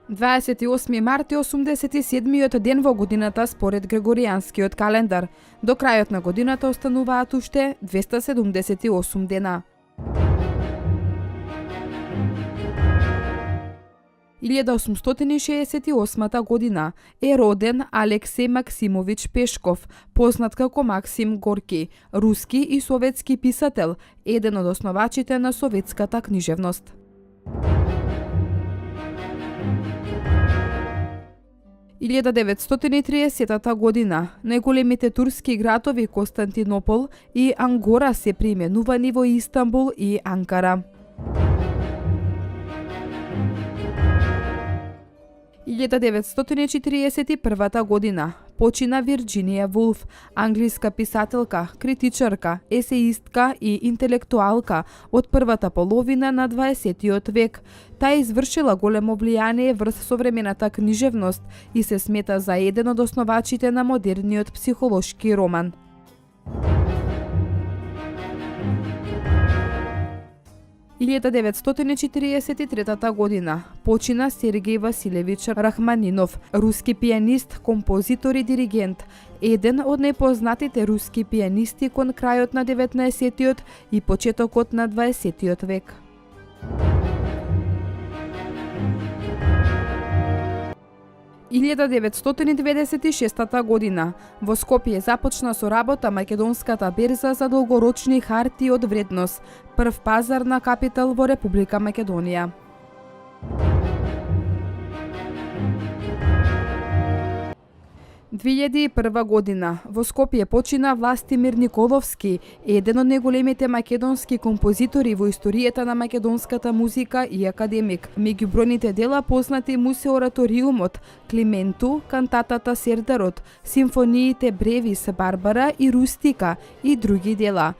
28 март е 87-миот ден во годината според Григоријанскиот календар. До крајот на годината остануваат уште 278 дена. 1868 година е роден Алексеј Максимович Пешков, познат како Максим Горки, руски и советски писател, еден од основачите на советската книжевност. 1930 година најголемите турски градови Константинопол и Ангора се преименувани во Истанбул и Анкара. 1941 година почина Вирџинија Вулф, англиска писателка, критичарка, есеистка и интелектуалка од првата половина на 20 век. Таа извршила големо влијание врз современата книжевност и се смета за еден од основачите на модерниот психолошки роман. 1943 година почина Сергеј Василевич Рахманинов, руски пијанист, композитор и диригент, еден од најпознатите руски пијанисти кон крајот на 19 и почетокот на 20 век. 1996 година во Скопје започна со работа Македонската берза за долгорочни хартии од вредност, прв пазар на капитал во Република Македонија. 2001 година во Скопје почина Властимир Николовски, еден од најголемите македонски композитори во историјата на македонската музика и академик. Меѓу бројните дела познати му се ораториумот Клименту, кантатата Сердарот, симфониите Бревис, Барбара и Рустика и други дела.